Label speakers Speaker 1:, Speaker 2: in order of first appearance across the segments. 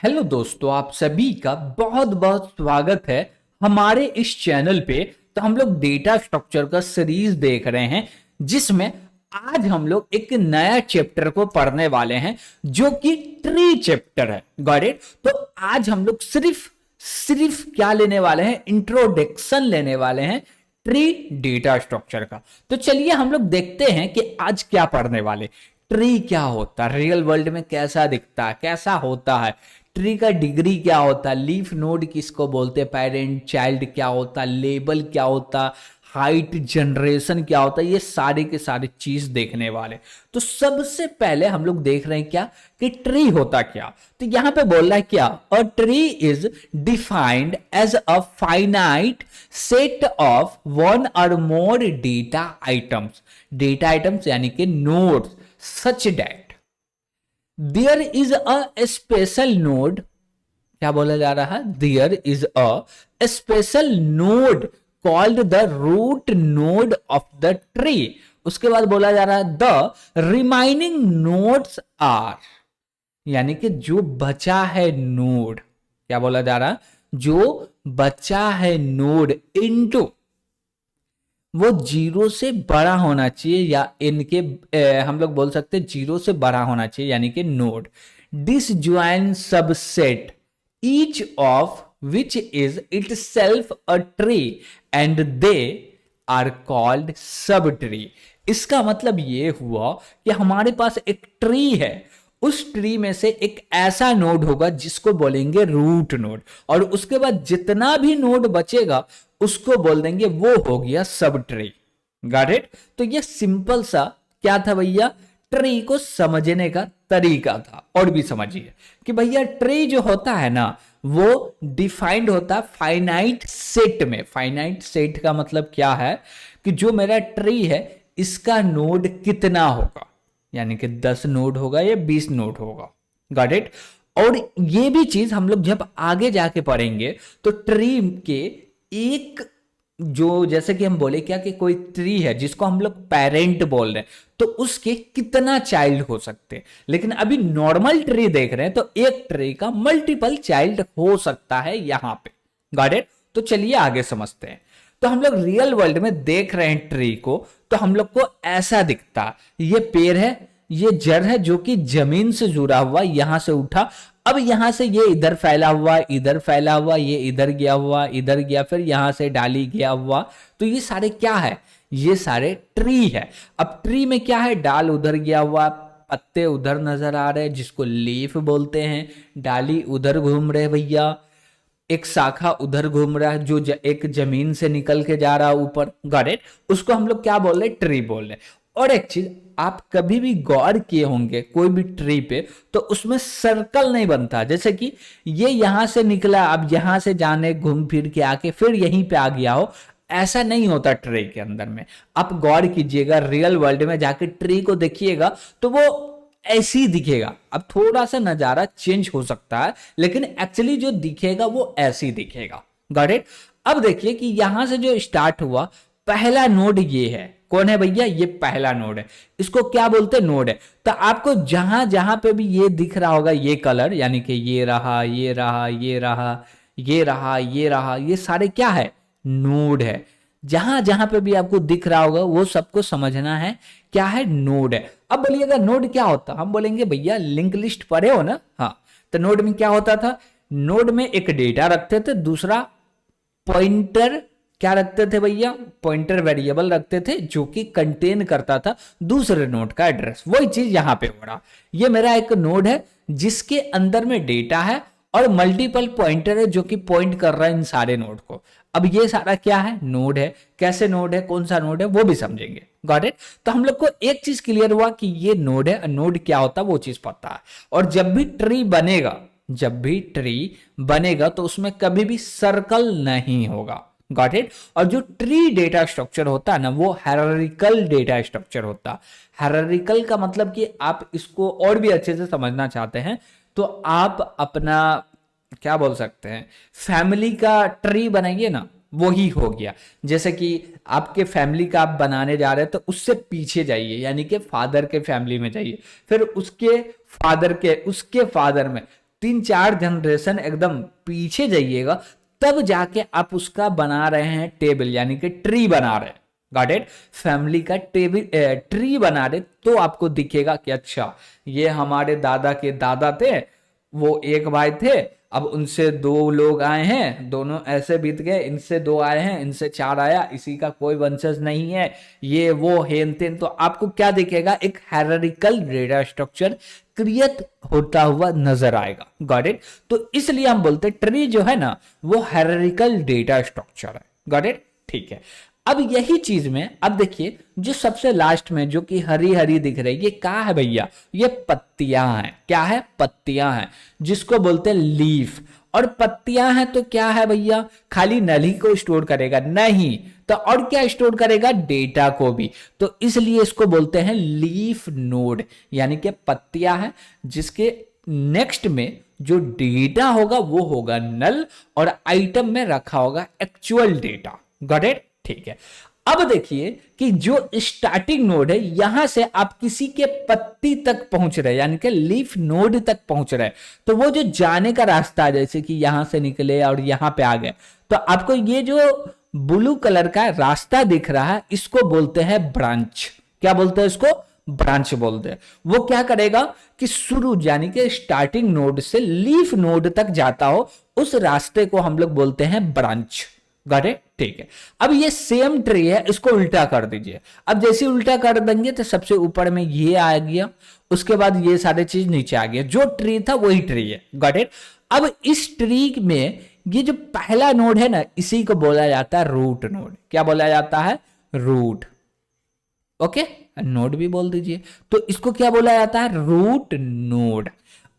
Speaker 1: Hello दोस्तों, आप सभी का बहुत बहुत स्वागत है हमारे इस चैनल पे। तो हम लोग डेटा स्ट्रक्चर का सीरीज देख रहे हैं, जिसमें आज हम लोग एक नया चैप्टर को पढ़ने वाले हैं जो कि ट्री चैप्टर है। Got it. तो आज हम लोग सिर्फ सिर्फ क्या लेने वाले हैं, इंट्रोडक्शन लेने वाले हैं ट्री डेटा स्ट्रक्चर का। तो चलिए हम लोग देखते हैं कि आज क्या पढ़ने वाले। ट्री क्या होता है, रियल वर्ल्ड में कैसा दिखता है, कैसा होता है, ट्री का डिग्री क्या होता है, लीफ नोड किसको बोलते हैं, पेरेंट चाइल्ड क्या होता है, लेबल क्या होता, हाइट जनरेशन क्या होता है, ये सारे के सारे चीज देखने वाले। तो सबसे पहले हम लोग देख रहे हैं क्या कि ट्री होता क्या। तो यहां पे बोल रहा है क्या, a tree is defined as a finite set of one और मोर डेटा आइटम्स यानी कि nodes such that there is a special node. क्या बोला जा रहा है, there is a special node called the root node of the tree. उसके बाद बोला जा रहा है द रिमाइनिंग नोड्स आर, यानी कि जो बचा है नोड, क्या बोला जा रहा है, जो बचा है नोड इनटू वो जीरो से बड़ा होना चाहिए, या इनके हम लोग बोल सकते हैं जीरो से बड़ा होना चाहिए, यानी कि node disjoin subset each of which is itself a tree and they are called subtree. इसका मतलब ये हुआ कि हमारे पास एक ट्री है, उस ट्री में से एक ऐसा नोड होगा जिसको बोलेंगे रूट नोड, और उसके बाद जितना भी नोड बचेगा उसको बोल देंगे वो हो गया सब ट्री। Got it. तो ये सिंपल सा क्या था भैया, ट्री को समझने का तरीका था। और भी समझिए कि भैया ट्री जो होता है ना, वो डिफाइंड होता है फाइनाइट सेट में। फाइनाइट सेट का मतलब क्या है कि जो मेरा ट्री है इसका नोड कितना होगा, यानी कि 10 नोड होगा या 20 नोड होगा। Got it. और ये भी चीज हम लोग जब आगे जाके पढ़ेंगे तो ट्री के एक जो, जैसे कि हम बोले क्या कि कोई ट्री है जिसको हम लोग पेरेंट बोल रहे हैं, तो उसके कितना चाइल्ड हो सकते हैं। लेकिन अभी नॉर्मल ट्री देख रहे हैं तो एक ट्री का मल्टीपल चाइल्ड हो सकता है यहां पे। Got it. तो चलिए आगे समझते हैं। तो हम लोग रियल वर्ल्ड में देख रहे हैं ट्री को, तो हम लोग को ऐसा दिखता, ये पेड़ है, ये जड़ है जो कि जमीन से जुड़ा हुआ, यहां से उठा, अब यहां से ये इधर फैला हुआ, इधर फैला हुआ, ये इधर गया हुआ, इधर गया, फिर यहां से डाली गया हुआ। तो ये सारे क्या है, ये सारे ट्री है। अब ट्री में क्या है, डाल उधर गया हुआ, पत्ते उधर नजर आ रहे हैं जिसको लीफ बोलते हैं, डाली उधर घूम रहे भैया, एक शाखा उधर घूम रहा है जो एक जमीन से निकल के जा रहा है ऊपर। Got it. उसको हम लोग क्या बोल रहे, ट्री बोल रहे। और एक चीज आप कभी भी गौर किए होंगे कोई भी ट्री पे, तो उसमें सर्कल नहीं बनता। जैसे कि ये यहां से निकला, अब यहां से जाने घूम फिर के आके फिर यहीं पे आ गया हो, ऐसा नहीं होता ट्री के अंदर में। आप गौर कीजिएगा, रियल वर्ल्ड में जाके ट्री को देखिएगा तो वो ऐसी ही दिखेगा। अब थोड़ा सा नजारा चेंज हो सकता है, लेकिन एक्चुअली जो दिखेगा वो ऐसी दिखेगा। Got it. अब देखिए कि यहां से जो स्टार्ट हुआ, पहला नोड ये है। कौन है भैया, ये पहला नोड है, इसको क्या बोलते हैं, नोड है। तो आपको जहां जहां पे भी ये दिख रहा होगा ये कलर, यानी कि ये रहा, ये रहा, ये रहा, ये रहा, ये रहा, ये सारे क्या है, नोड है। जहां जहां पे भी आपको दिख रहा होगा वो सबको समझना है क्या है, नोड है। अब बोलिएगा नोड क्या होता, हम बोलेंगे भैया लिंक लिस्ट पढ़े हो ना। हाँ, तो नोड में क्या होता था, नोड में एक डेटा रखते थे, दूसरा पॉइंटर क्या रखते थे भैया, पॉइंटर वेरिएबल रखते थे जो कि कंटेन करता था दूसरे नोड का एड्रेस। वही चीज यहां पे हो रहा, ये मेरा एक नोड है जिसके अंदर में डेटा है और मल्टीपल पॉइंटर है जो कि पॉइंट कर रहा है इन सारे नोड को। अब ये सारा क्या है, नोड है। कैसे नोड है, कौन सा नोड है, वो भी समझेंगे। Got it. तो हम लोग को एक चीज क्लियर हुआ कि ये नोड है, नोड क्या होता है वो चीज पता है। और जब भी ट्री बनेगा, जब भी ट्री बनेगा तो उसमें कभी भी सर्कल नहीं होगा। Got it. और जो ट्री डेटा स्ट्रक्चर होता है ना, वो हायरार्किकल डेटा स्ट्रक्चर होता है। हायरार्किकल का मतलब कि आप इसको और भी अच्छे से समझना चाहते हैं तो आप अपना क्या बोल सकते हैं, फैमिली का ट्री बनाइए ना, वो ही हो गया। जैसे कि आपके फैमिली का आप बनाने जा रहे हैं तो उससे पीछे जाइए, यानी कि फादर के फैमिली में जाइए, फिर उसके फादर में 3-4 जनरेशन एकदम पीछे जाइएगा, तब जाके आप उसका बना रहे हैं टेबल, यानी कि ट्री बना रहे हैं, गॉट इट, फैमिली का टेबल ट्री बना रहे, तो आपको दिखेगा कि अच्छा ये हमारे दादा के दादा थे, वो एक भाई थे, अब उनसे 2 लोग आए हैं, दोनों ऐसे बीत गए, इनसे 2 आए हैं, इनसे 4 आया, इसी का कोई वंशज नहीं है, ये वो हेन तेन। तो आपको क्या दिखेगा, एक हायरार्किकल डेटा स्ट्रक्चर क्रिएट होता हुआ नजर आएगा, गॉट इट। तो इसलिए हम बोलते हैं ट्री जो है ना वो हायरार्किकल डेटा स्ट्रक्चर है, गॉट इट, ठीक है। अब यही चीज में अब देखिए जो सबसे लास्ट में जो कि हरी हरी दिख रही है, ये क्या है भैया, ये पत्तियां हैं, क्या है, पत्तियां हैं, जिसको बोलते हैं लीफ। और पत्तियां हैं तो क्या है भैया, खाली नली को स्टोर करेगा नहीं, तो और क्या स्टोर करेगा, डेटा को भी। तो इसलिए इसको बोलते हैं लीफ नोड, यानी कि पत्तियां हैं जिसके नेक्स्ट में जो डेटा होगा वो होगा नल, और आइटम में रखा होगा एक्चुअल डेटा, गॉट इट, ठीक है। अब देखिए कि जो स्टार्टिंग नोड है, यहां से आप किसी के पत्ती तक पहुंच रहे, यानी कि लीफ नोड तक पहुंच रहे, तो वो जो जाने का रास्ता है, जैसे कि यहां से निकले और यहां पे आ गए, तो आपको ये जो ब्लू कलर का रास्ता दिख रहा है, इसको बोलते हैं ब्रांच। क्या बोलते हैं इसको, ब्रांच बोलते हैं। वो क्या करेगा कि शुरू यानी कि स्टार्टिंग नोड से लीफ नोड तक जाता हो, उस रास्ते को हम लोग बोलते हैं ब्रांच, गॉट इट, ठीक है। अब ये सेम ट्री है, इसको उल्टा कर दीजिए। अब जैसे उल्टा कर देंगे तो सबसे ऊपर में ये आ गया, उसके बाद ये सारे चीज नीचे आ गया, जो ट्री था वही ट्री है, गॉट इट। अब इस ट्री में ये जो पहला नोड है ना, इसी को बोला जाता है रूट नोड। क्या बोला जाता है, रूट, ओके, नोड भी बोल दीजिए। तो इसको क्या बोला जाता है, रूट नोड।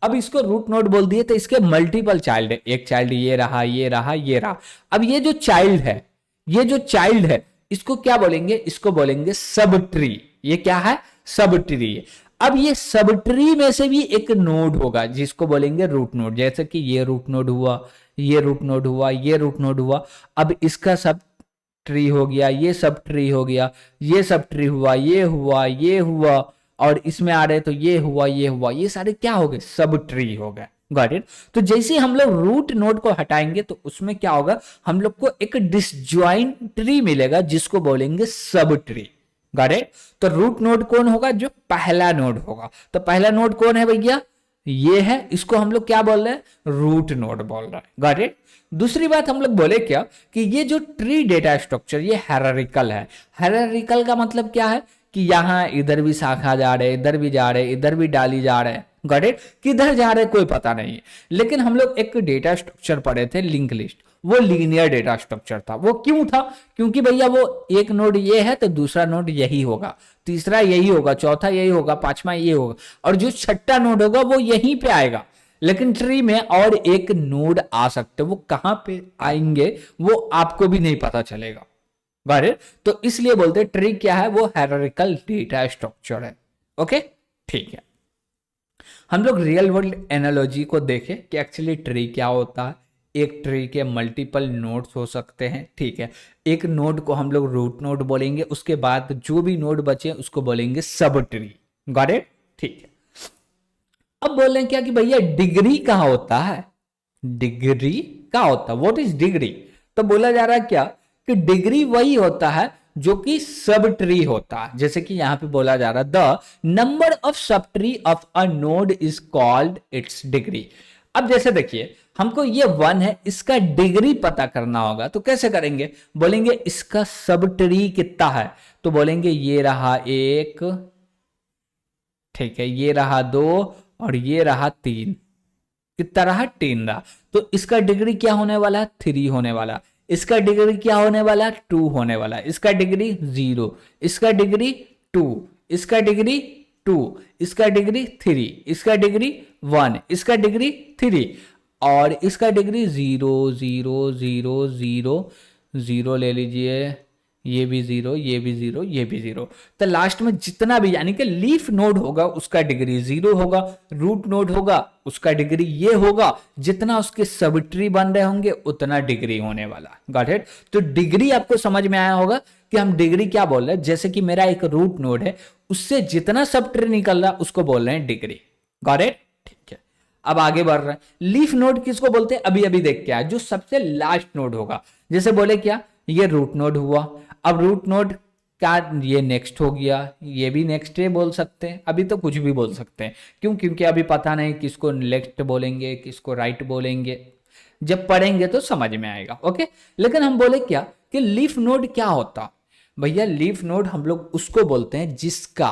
Speaker 1: अब इसको रूट नोड बोल दिए तो इसके मल्टीपल चाइल्ड है, एक चाइल्ड ये रहा, ये रहा, ये रहा। अब ये जो चाइल्ड है, ये जो चाइल्ड है, इसको क्या बोलेंगे, इसको बोलेंगे सब ट्री। ये क्या है, सब ट्री है। अब ये सब ट्री में से भी एक नोड होगा जिसको बोलेंगे रूट नोड, जैसे कि ये रूट नोड हुआ, ये रूट नोड हुआ, ये रूट नोड हुआ। अब इसका सब ट्री हो गया, ये सब ट्री हो गया, ये सब ट्री हुआ, ये हुआ, ये हुआ, और इसमें आ रहे तो ये हुआ, ये हुआ, ये सारे क्या हो गए, सब ट्री हो गए, गॉट इट। तो जैसे हम लोग रूट नोड को हटाएंगे तो उसमें क्या होगा, हम लोग को एक डिसजॉइंट ट्री मिलेगा जिसको बोलेंगे सब ट्री, गॉट इट। तो रूट नोड कौन होगा, जो पहला नोड होगा। तो पहला नोड कौन है भैया, ये है, इसको हम लोग क्या बोल रहे हैं, रूट नोड बोल रहे हैं, गॉट इट। दूसरी बात हम लोग बोले क्या कि ये जो ट्री डेटा स्ट्रक्चर ये हायरार्किकल है। हायरार्किकल का मतलब क्या है कि यहां इधर भी शाखा जा रहे, इधर भी जा रहे, इधर भी डाली जा रहे, गॉट इट। किधर जा रहे कोई पता नहीं है। लेकिन हम लोग एक डेटा स्ट्रक्चर पढ़े थे, लिंक लिस्ट, वो लीनियर डेटा स्ट्रक्चर था। वो क्यों था, क्योंकि भैया वो एक नोड ये है तो दूसरा नोड यही होगा, तीसरा यही होगा, चौथा यही होगा, पांचवा ये होगा, और जो छठा नोड होगा वो यहीं पे आएगा। लेकिन ट्री में और एक नोड आ सकते, वो कहां पे आएंगे वो आपको भी नहीं पता चलेगा, बराबर। तो इसलिए बोलते हैं ट्री क्या है, वो हायरार्किकल डेटा स्ट्रक्चर है, ओके, ठीक है। हम लोग रियल वर्ल्ड एनालॉजी को देखें कि एक्चुअली ट्री क्या होता है। एक ट्री के मल्टीपल नोड्स हो सकते हैं, ठीक है। एक नोड को हम लोग रूट नोड बोलेंगे, उसके बाद जो भी नोड बचे उसको बोलेंगे सब ट्री, गॉट इट, ठीक है। अब बोल रहे हैं क्या कि भैया डिग्री कहां होता है, डिग्री कहां होता है, व्हाट इज डिग्री। तो बोला जा रहा है क्या कि डिग्री वही होता है जो कि सब ट्री होता है। जैसे कि यहां पे बोला जा रहा है the number of sub tree of a node is called its degree. अब जैसे देखिए हमको ये 1 है, इसका डिग्री पता करना होगा, तो कैसे करेंगे, बोलेंगे इसका सब ट्री कितना है, तो बोलेंगे ये रहा 1, ठीक है, ये रहा 2 और ये रहा 3, कितना रहा, 3 रहा। तो इसका डिग्री क्या होने वाला है, 3 होने वाला। इसका डिग्री क्या होने वाला, 2 होने वाला। इसका डिग्री 0, इसका डिग्री 2, इसका डिग्री 2, इसका डिग्री 3, इसका डिग्री 1, इसका डिग्री 3, और इसका डिग्री 0 0 0 0 0 ले लीजिए, ये भी 0, ये भी 0, ये भी 0। तो लास्ट में जितना भी यानी कि लीफ नोड होगा उसका डिग्री 0 होगा, रूट नोड होगा उसका डिग्री ये होगा, जितना उसके सब ट्री बन रहे होंगे उतना डिग्री होने वाला, गॉट इट। तो डिग्री आपको समझ में आया होगा कि हम डिग्री क्या बोल रहे हैं। जैसे कि मेरा एक रूट नोड है, उससे जितना सब ट्री निकल रहा उसको बोल रहे हैं डिग्री, गॉट इट, ठीक है। अब आगे बढ़ रहे हैं, लीफ नोड किसको बोलते हैं, अभी अभी देख के आए, जो सबसे लास्ट नोड होगा। जैसे बोले क्या, ये रूट नोड हुआ। अब रूट नोड क्या, ये नेक्स्ट हो गया, ये भी नेक्स्ट है बोल सकते हैं, अभी तो कुछ भी बोल सकते हैं। क्यों, क्योंकि अभी पता नहीं किसको लेफ्ट बोलेंगे किसको राइट बोलेंगे, जब पढ़ेंगे तो समझ में आएगा। ओके, लेकिन हम बोले क्या कि लीफ नोड क्या होता, भैया लीफ नोड हम लोग उसको बोलते हैं जिसका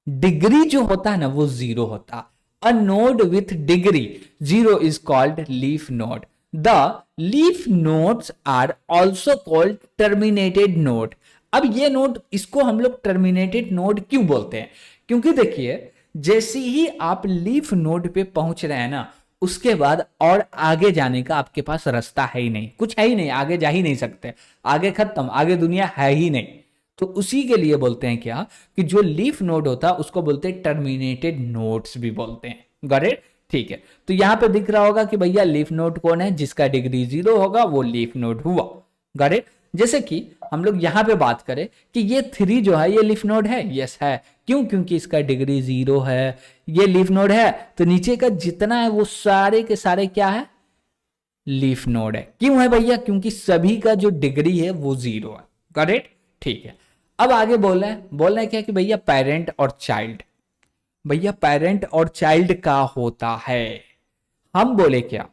Speaker 1: डिग्री जो होता है ना वो जीरो होता। A node with degree zero is called leaf node. The leaf nodes are also called terminated node. अब ये नोड, इसको हम लोग टर्मिनेटेड नोड क्यों बोलते हैं, क्योंकि देखिए जैसे ही आप लीफ नोड पे पहुंच रहे हैं ना, उसके बाद और आगे जाने का आपके पास रास्ता है ही नहीं, कुछ है ही नहीं, आगे जा ही नहीं सकते, आगे खत्म, आगे दुनिया है ही नहीं। तो उसी के लिए बोलते हैं क्या कि जो लीफ नोड होता है उसको बोलते हैं टर्मिनेटेड नोड्स भी बोलते हैं। गॉट, ठीक है। तो यहां पे दिख रहा होगा कि भैया लीफ नोड कौन है, जिसका डिग्री जीरो होगा वो लीफ नोड हुआ। गॉट, जैसे कि हम लोग यहां पे बात करें कि ये 3 जो है ये लीफ नोड है, यस है। क्यों, क्योंकि इसका डिग्री जीरो है, ये लीफ नोड है, तो नीचे का जितना है वो सारे के सारे क्या है, लीफ नोड है। क्यों है भैया, क्योंकि सभी का जो डिग्री है वो जीरो है। करेक्ट, ठीक है। अब आगे बोल रहे हैं क्या कि भैया पेरेंट और चाइल्ड, भैया पेरेंट और चाइल्ड का होता है। हम बोले क्या,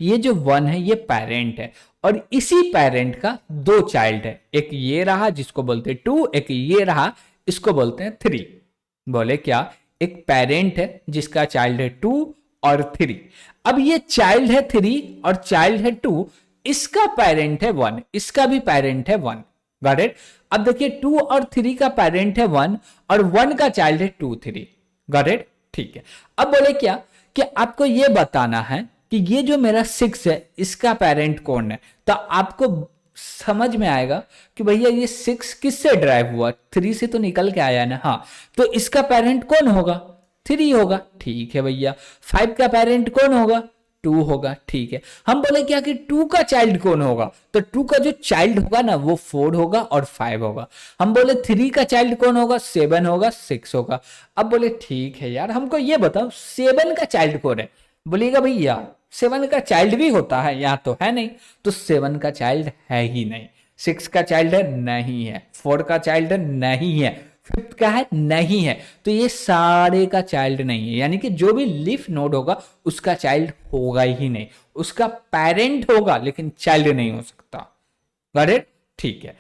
Speaker 1: ये जो 1 है ये पेरेंट है, और इसी पेरेंट का 2 चाइल्ड है, एक ये रहा जिसको बोलते हैं 2, एक ये रहा इसको बोलते हैं 3। बोले क्या, एक पेरेंट है जिसका चाइल्ड है 2 और 3। अब ये चाइल्ड है 3 और चाइल्ड है 2, इसका पेरेंट है 1, इसका भी पेरेंट है 1। Got it. अब देखिए 2 और 3 का पेरेंट है 1 और 1 का चाइल्ड है 2 3। गॉट इट, ठीक है। अब बोले क्या कि आपको ये बताना है कि ये जो मेरा 6 है इसका पेरेंट कौन है, तो आपको समझ में आएगा कि भैया ये 6 किससे ड्राइव हुआ, 3 से तो निकल के आया ना, हाँ, तो इसका पेरेंट कौन होगा, 3 होगा, ठीक है भैया। 5 का पेरेंट कौन होगा, 2 होगा, ठीक है। हम बोले क्या कि 2 का चाइल्ड कौन होगा, तो 2 का जो चाइल्ड होगा ना वो 4 होगा और 5 होगा। हम बोले 3 का चाइल्ड कौन होगा, 7 होगा, 6 होगा। अब बोले ठीक है यार, हमको ये बताओ 7 का चाइल्ड कौन है, बोलिएगा भैया 7 का चाइल्ड भी होता है, यहाँ तो है नहीं, तो 7 का चाइल्ड है ही नहीं। 6 का चाइल्ड है, नहीं है। 4 का चाइल्ड है, नहीं है। 5 का है, नहीं है। तो ये सारे का चाइल्ड नहीं है, यानी कि जो भी लीफ नोड होगा उसका चाइल्ड होगा ही नहीं, उसका पेरेंट होगा लेकिन चाइल्ड नहीं हो सकता। गॉट इट, ठीक है।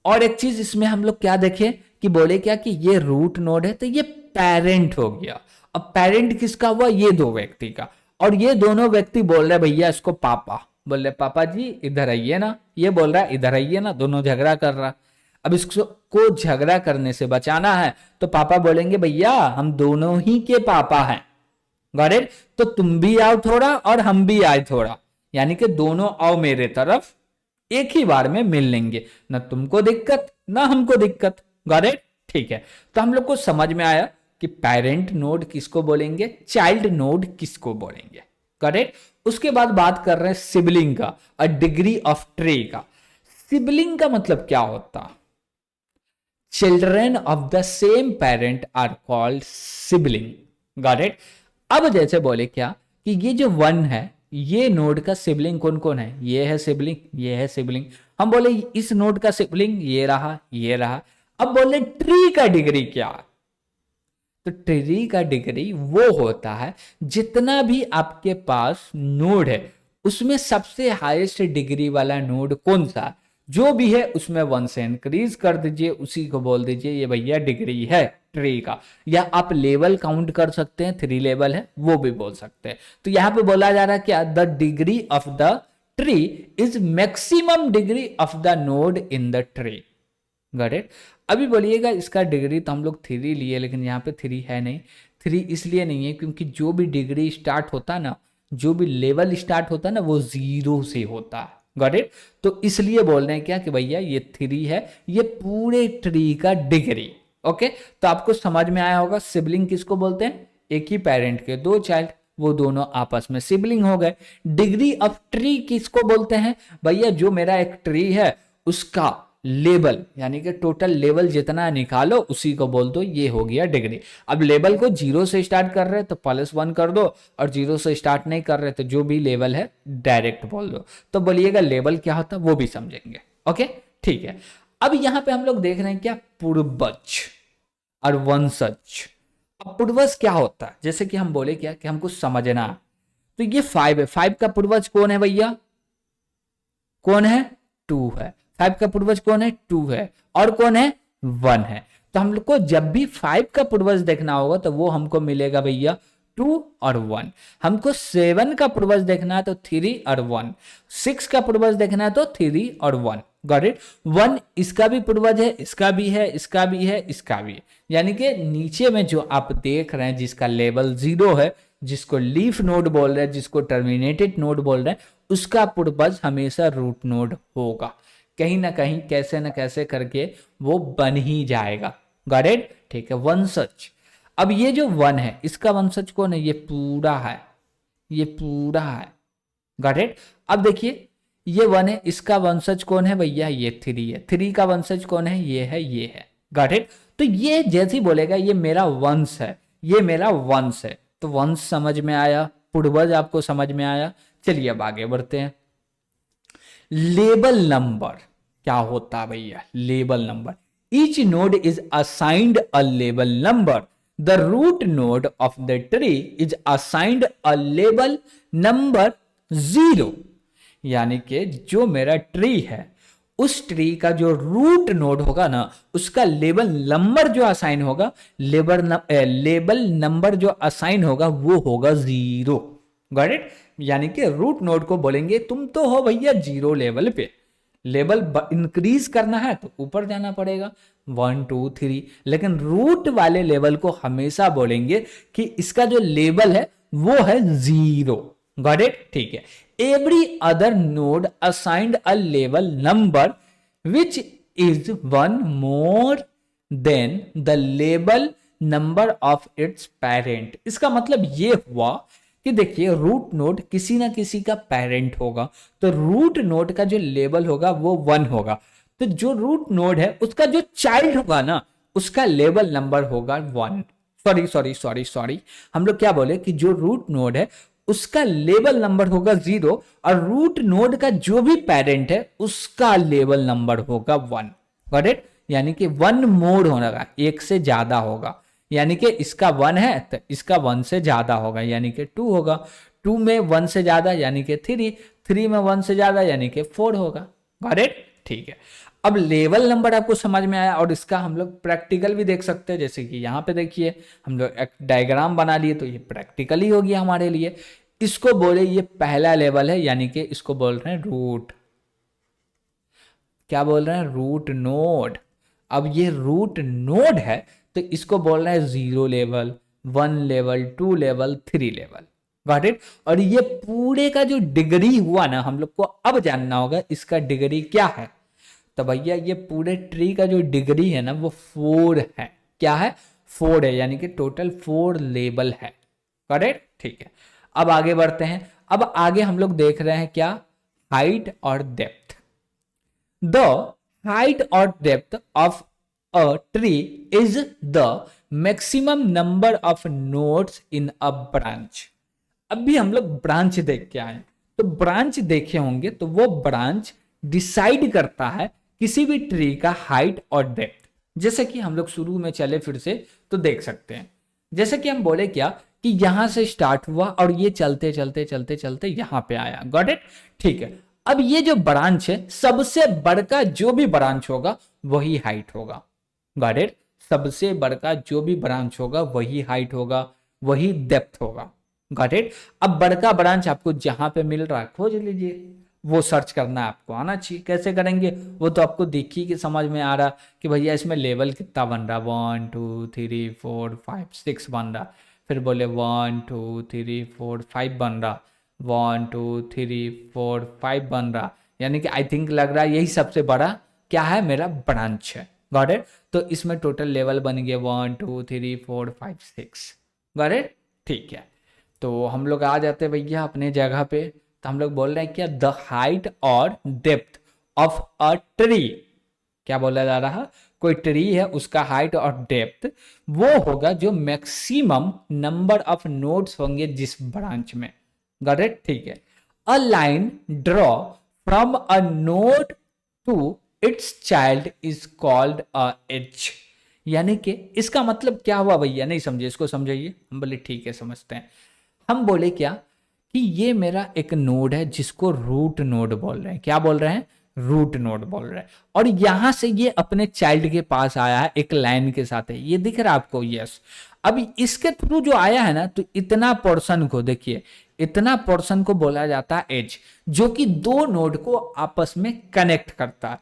Speaker 1: और एक चीज इसमें हम लोग क्या देखें कि बोले क्या कि ये रूट नोड है तो ये पेरेंट हो गया। अब पेरेंट किसका हुआ, ये 2 व्यक्ति का, और ये दोनों व्यक्ति बोल रहे भैया इसको पापा, बोल रहे पापा जी इधर आइए ना, ये बोल रहा है इधर आइए ना, दोनों झगड़ा कर रहा। अब इसको झगड़ा करने से बचाना है तो पापा बोलेंगे भैया हम दोनों ही के पापा हैं। गॉट इट, तो तुम भी आओ थोड़ा और हम भी आए थोड़ा, यानी कि दोनों आओ मेरे तरफ, एक ही बार में मिल लेंगे, ना तुमको दिक्कत ना हमको दिक्कत। गॉट इट, ठीक है। तो हम लोग को समझ में आया कि पेरेंट नोड किसको बोलेंगे, चाइल्ड नोड किसको बोलेंगे। करेक्ट। उसके बाद बात कर रहे हैं सिबलिंग का, अ डिग्री ऑफ ट्री का। सिबलिंग का मतलब क्या होता, children of the same parent are called sibling. Got it. अब जैसे बोले क्या कि ये जो 1 है ये नोड का सिबलिंग कौन कौन है, ये है सिबलिंग, ये है सिबलिंग। हम बोले इस नोड का सिबलिंग ये रहा, ये रहा। अब बोले ट्री का डिग्री क्या, तो ट्री का डिग्री वो होता है जितना भी आपके पास नोड है उसमें सबसे हाईएस्ट डिग्री वाला नोड कौन सा, जो भी है उसमें 1 से इंक्रीज कर दीजिए, उसी को बोल दीजिए ये भैया डिग्री है ट्री का। या आप लेवल काउंट कर सकते हैं, 3 लेवल है वो भी बोल सकते हैं। तो यहां पे बोला जा रहा है क्या, the degree of the tree is maximum degree of the node in the tree. Got it. अभी बोलिएगा इसका डिग्री तो हम लोग 3 लिए, लेकिन यहाँ पे 3 है नहीं। 3 इसलिए नहीं है क्योंकि जो भी डिग्री स्टार्ट होता है ना, जो भी लेवल स्टार्ट होता है ना वो 0 से होता है। Got it. तो इसलिए बोल रहे हैं क्या कि भैया ये 3 है, ये पूरे ट्री का डिग्री। ओके, तो आपको समझ में आया होगा सिबलिंग किसको बोलते हैं, एक ही पेरेंट के 2 चाइल्ड, वो दोनों आपस में सिबलिंग हो गए। डिग्री ऑफ ट्री किसको बोलते हैं, भैया जो मेरा एक ट्री है उसका लेवल, यानी कि टोटल लेवल जितना निकालो उसी को बोल दो ये हो गया डिग्री। अब लेवल को 0 से स्टार्ट कर रहे हैं तो +1 कर दो, और 0 से स्टार्ट नहीं कर रहे तो जो भी लेवल है डायरेक्ट बोल दो। तो बोलिएगा लेवल क्या होता है वो भी समझेंगे। ओके ठीक है। अब यहां पे हम लोग देख रहे हैं क्या, पूर्वज और वंशज। अब पूर्वज क्या होता है, जैसे कि हम बोले क्या कि हमको समझना, तो ये 5 है, 5 का पूर्वज कौन है भैया, कौन है, 2 है। 5 का पूर्वज कौन है, 2 है, और कौन है, 1 है। तो हम लोग को जब भी 5 का पूर्वज देखना होगा तो वो हमको मिलेगा भैया 2 और 1। हमको 7 का पूर्वज देखना है तो 3 और 1। 6 का पूर्वज देखना है तो 3 और 1। Got it. 1 इसका भी पूर्वज है, इसका भी है, इसका भी है, इसका भी है। यानी कि नीचे में जो आप देख रहे हैं जिसका लेवल 0 है, जिसको लीफ नोड बोल रहे हैं, जिसको टर्मिनेटेड नोड बोल रहे हैं, उसका पूर्वज हमेशा रूट नोड होगा। कहीं ना कहीं कैसे ना कैसे करके वो बन ही जाएगा। गॉट इट, ठीक है। वंशज, अब ये जो 1 है इसका वंशज कौन है, ये पूरा है, ये पूरा है। Got it. अब देखिए ये 1 है, इसका वंशज कौन है भैया, ये 3 है। 3 का वंशज कौन है, ये है, ये है। Got it. तो ये जैसे ही बोलेगा ये मेरा वंश है, ये मेरा वंश है, तो वंश समझ में आया, पूर्वज आपको समझ में आया। चलिए अब आगे बढ़ते हैं। लेबल नंबर क्या होता है भैया, label number, each node is assigned a label number, the root node of the tree is assigned a label number 0। यानी कि जो मेरा ट्री है उस ट्री का जो रूट नोड होगा ना, उसका लेबल नंबर जो असाइन होगा, लेबल नंबर जो असाइन होगा वो होगा 0। Got it. यानी कि रूट नोड को बोलेंगे तुम तो हो भैया 0 लेवल पे, लेवल इंक्रीज करना है तो ऊपर जाना पड़ेगा 1 2 3, लेकिन रूट वाले लेवल को हमेशा बोलेंगे कि इसका जो लेवल है वो है 0। गॉट इट, ठीक है। Every other node assigned a level number which is 1 more than the label number of its parent. इसका मतलब ये हुआ कि देखिए रूट नोड किसी ना किसी का पेरेंट होगा, तो रूट नोड का जो लेबल होगा वो 1 होगा, तो जो रूट नोड है उसका जो चाइल्ड होगा ना उसका लेबल नंबर होगा 1। सॉरी सॉरी सॉरी सॉरी, हम लोग क्या बोले कि जो रूट नोड है उसका लेबल नंबर होगा 0, और रूट नोड का जो भी पेरेंट है उसका लेबल नंबर होगा 1। Got it. यानी कि 1 मोर होगा, एक से ज्यादा होगा, यानी कि इसका 1 है तो इसका 1 से ज्यादा होगा यानी कि 2 होगा, 2 में 1 से ज्यादा यानी कि 3, 3 में 1 से ज्यादा यानी कि 4 होगा। गॉट इट, ठीक है। अब लेवल नंबर आपको समझ में आया, और इसका हम लोग प्रैक्टिकल भी देख सकते हैं, जैसे कि यहाँ पे देखिए हम लोग एक डायग्राम बना लिए तो ये प्रैक्टिकल ही हो गया हमारे लिए। इसको बोले ये पहला लेवल है, यानी कि इसको बोल रहे हैं रूट, क्या बोल रहे हैं, रूट नोड। अब ये रूट नोड है तो इसको बोल रहे हैं 0 level, 1 level, 2 level, 3 level. Got it. और ये पूरे का जो डिग्री हुआ ना हम लोग को अब जानना होगा इसका डिग्री क्या है। तो भैया ये पूरे ट्री का जो डिग्री है ना वो 4 है। क्या है, 4 है, यानी कि टोटल 4 लेवल है। करेक्ट, ठीक है। अब आगे बढ़ते हैं। अब आगे हम लोग देख रहे हैं क्या, हाइट और डेप्थ। द हाइट और depth of a tree is the maximum number of nodes in a branch. अभी हम लोग ब्रांच देख के आए, तो ब्रांच देखे होंगे तो वो ब्रांच डिसाइड करता है किसी भी ट्री का हाइट और डेप्थ। जैसे कि हम लोग शुरू में चले फिर से तो देख सकते हैं, जैसे कि हम बोले क्या कि यहां से स्टार्ट हुआ और ये चलते चलते चलते चलते यहां पे आया। गॉट इट, ठीक है। अब ये जो ब्रांच है सबसे बड़का जो भी ब्रांच होगा वही हाइट होगा। गॉट इट, सबसे बड़का जो भी ब्रांच होगा वही हाइट होगा, वही डेप्थ होगा। Got it. अब बड़का ब्रांच आपको जहां पे मिल रहा है खोज लीजिए, वो सर्च करना आपको आना चाहिए। कैसे करेंगे वो तो आपको देख ही के समझ में आ रहा कि भैया इसमें लेवल कितना बन रहा, 1 2 3 4 5 6 बन रहा, फिर बोले 1 2 3 4 5 बन रहा, 1 2 3 4 5 बन रहा, यानी कि आई थिंक लग रहा है यही सबसे बड़ा क्या है, मेरा ब्रांच है। Got it. तो इसमें टोटल लेवल बन गया 1 2 3 4 5 6। गॉट इट, ठीक है। तो हम लोग आ जाते भैया अपने जगह पे, तो हम लोग बोल रहे हैं क्या, द हाइट और डेप्थ ऑफ अ ट्री क्या बोला जा रहा है, कोई ट्री है उसका हाइट और डेप्थ वो होगा जो मैक्सिमम नंबर ऑफ नोड्स होंगे जिस ब्रांच में। Got it? ठीक है। A line draw from a node to its child is called a edge. यानी कि इसका मतलब क्या हुआ भैया, नहीं समझे, इसको समझाइए। हम बोले ठीक है समझते हैं। हम बोले क्या कि ये मेरा एक नोड है जिसको रूट नोड बोल रहे हैं। क्या बोल रहे हैं? रूट नोड बोल रहे हैं। और यहां से ये अपने चाइल्ड के पास आया है एक लाइन के साथ है, ये दिख रहा है आपको? यस। अब इसके थ्रू जो आया है ना, तो इतना पोर्शन को देखिए, इतना पोर्शन को बोला जाता है एज, जो कि दो नोड को आपस में कनेक्ट करता है।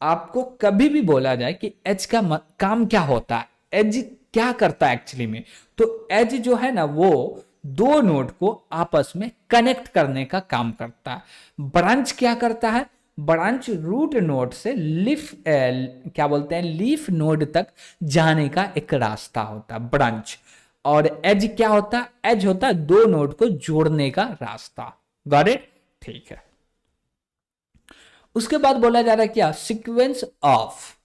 Speaker 1: आपको कभी भी बोला जाए कि एज का काम क्या होता है, एज क्या करता है एक्चुअली में, तो एज जो है ना वो दो नोड को आपस में कनेक्ट करने का काम करता है। ब्रांच क्या करता है? ब्रांच रूट नोड से लीफ क्या बोलते हैं, लीफ नोड तक जाने का एक रास्ता होता है ब्रांच। और एज क्या होता है? एज होता है दो नोड को जोड़ने का रास्ता। Got it? ठीक है। उसके बाद बोला जा रहा है क्या? सीक्वेंस ऑफ,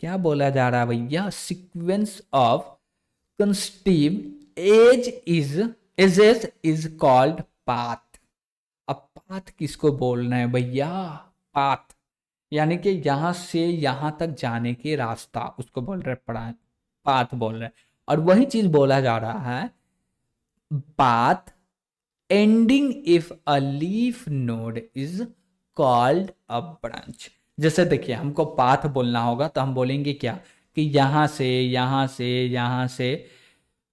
Speaker 1: क्या बोला जा रहा है भैया? Sequence of consecutive edges is called path. अब पाथ किसको बोलना है भैया? पाथ यानी कि यहां से यहां तक जाने के रास्ता, उसको बोल रहे हैं पाथ बोल रहे हैं। और वही चीज बोला जा रहा है path ending if a leaf node is called a branch. जैसे देखिए हमको पाथ बोलना होगा तो हम बोलेंगे क्या कि यहां से यहां से यहां से,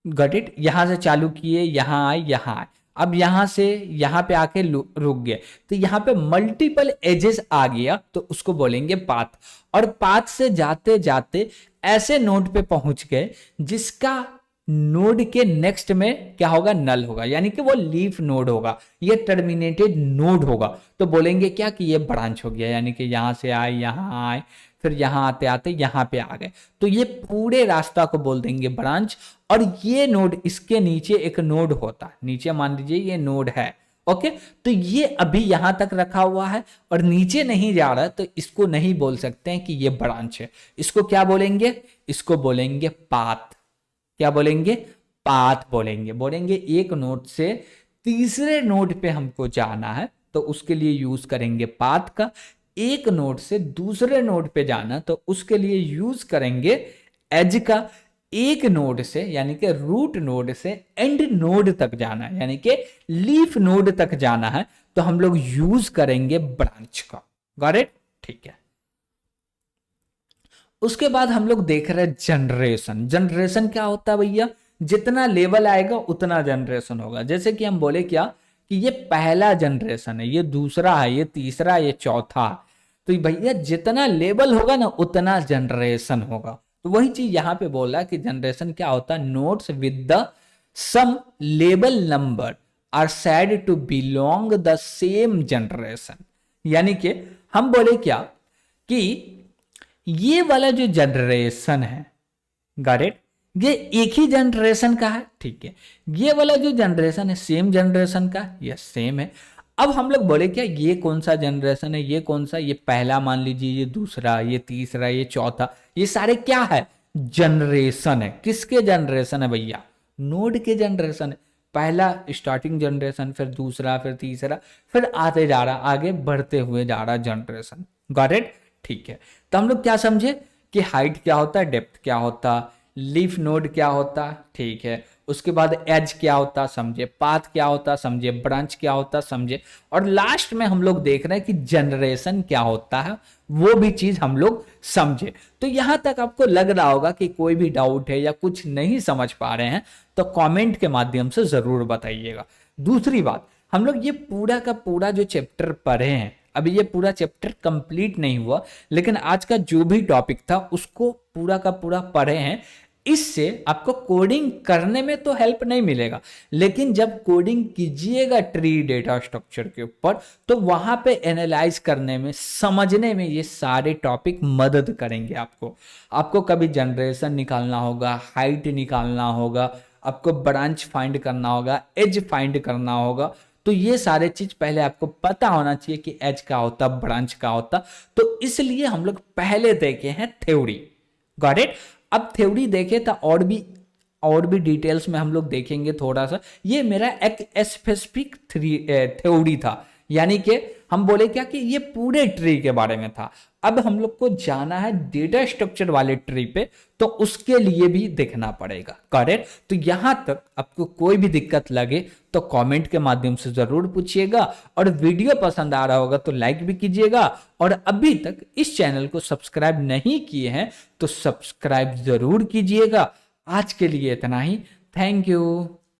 Speaker 1: गॉट इट, यहां से चालू किए, यहां आए, यहां आए, अब यहां से यहां पे आके रुक गए, तो यहां पे मल्टीपल एजेस आ गया तो उसको बोलेंगे पाथ। और पाथ से जाते जाते ऐसे नोड पे पहुंच गए जिसका नोड के नेक्स्ट में क्या होगा? नल होगा, यानी कि वो लीफ नोड होगा, ये टर्मिनेटेड नोड होगा, तो बोलेंगे क्या कि ये ब्रांच हो गया। यानी कि यहां से आए, यहां आए, फिर यहां आते आते यहां पे आ गए, तो ये पूरे रास्ता को बोल देंगे ब्रांच। और ये नोड, इसके नीचे एक नोड होता है, नीचे मान लीजिए ये नोड है, ओके, तो ये अभी यहां तक रखा हुआ है और नीचे नहीं जा रहा, तो इसको नहीं बोल सकते हैं कि ये ब्रांच है। इसको क्या बोलेंगे? इसको बोलेंगे पाथ। क्या बोलेंगे? पाथ बोलेंगे। बोलेंगे एक नोड से तीसरे नोड पे हमको जाना है तो उसके लिए यूज करेंगे पाथ का। एक नोड से दूसरे नोड पे जाना तो उसके लिए यूज करेंगे एज का। एक नोड से यानी कि रूट नोड से एंड नोड तक जाना है, यानी कि लीफ नोड तक जाना है, तो हम लोग यूज करेंगे ब्रांच का। Got it? ठीक है। उसके बाद हम लोग देख रहे हैं जनरेशन। जनरेशन क्या होता है भैया? जितना लेवल आएगा उतना जनरेशन होगा। जैसे कि हम बोले क्या कि ये पहला जनरेशन है, ये दूसरा है, ये तीसरा, ये चौथा, तो भैया जितना लेवल होगा ना उतना जनरेशन होगा। तो वही चीज यहां पे बोला कि जनरेशन क्या होता है? Nodes with the same level number are said to belong the same generation. यानी कि हम बोले क्या कि ये वाला जो जनरेशन है, गॉट इट, ये एक ही जनरेशन का है, ठीक है। ये वाला जो जनरेशन है सेम जनरेशन का, यस सेम है। अब हम लोग बोले क्या ये कौन सा जनरेशन है, ये कौन सा, ये पहला मान लीजिए, ये दूसरा, ये तीसरा, ये चौथा, ये सारे क्या है? जनरेशन है। किसके जनरेशन है भैया? नोड के जनरेशन है। पहला स्टार्टिंग जनरेशन, फिर दूसरा, फिर तीसरा, फिर आते जा रहा, आगे बढ़ते हुए जा रहा जनरेशन। Got it? ठीक है। तो हम लोग क्या समझे कि हाइट क्या होता है, डेप्थ क्या होता, लीफ नोड क्या होता, ठीक है। उसके बाद एज क्या होता समझे, पाथ क्या होता समझे, ब्रांच क्या होता समझे, और लास्ट में हम लोग देख रहे हैं कि जनरेशन क्या होता है, वो भी चीज हम लोग समझे। तो यहां तक आपको लग रहा होगा कि कोई भी डाउट है या कुछ नहीं समझ पा रहे हैं तो कमेंट के माध्यम से जरूर बताइएगा। दूसरी बात, हम लोग ये पूरा का पूरा जो चैप्टर पढ़े हैं, अभी ये पूरा चैप्टर कंप्लीट नहीं हुआ, लेकिन आज का जो भी टॉपिक था उसको पूरा का पूरा पढ़े हैं। इससे आपको कोडिंग करने में तो हेल्प नहीं मिलेगा, लेकिन जब कोडिंग कीजिएगा ट्री डेटा स्ट्रक्चर के ऊपर तो वहां पे एनालाइज करने में, समझने में ये सारे टॉपिक मदद करेंगे आपको। आपको कभी जनरेशन निकालना होगा, हाइट निकालना होगा, आपको ब्रांच फाइंड करना होगा, एज फाइंड करना होगा, तो ये सारे चीज पहले आपको पता होना चाहिए कि एज क्या होता, ब्रांच क्या होता। तो इसलिए हम लोग पहले देखे हैं थ्योरी। Got it. अब थ्योरी देखे तो और भी डिटेल्स में हम लोग देखेंगे थोड़ा सा। ये मेरा एक स्पेसिफिक थ्योरी था, यानी कि हम बोले क्या कि ये पूरे ट्री के बारे में था। अब हम लोग को जाना है डेटा स्ट्रक्चर वाले ट्री पे, तो उसके लिए भी देखना पड़ेगा। करेक्ट। तो यहां तक आपको कोई भी दिक्कत लगे तो कमेंट के माध्यम से जरूर पूछिएगा, और वीडियो पसंद आ रहा होगा तो लाइक भी कीजिएगा, और अभी तक इस चैनल को सब्सक्राइब नहीं किए हैं तो सब्सक्राइब जरूर कीजिएगा। आज के लिए इतना ही। Thank you.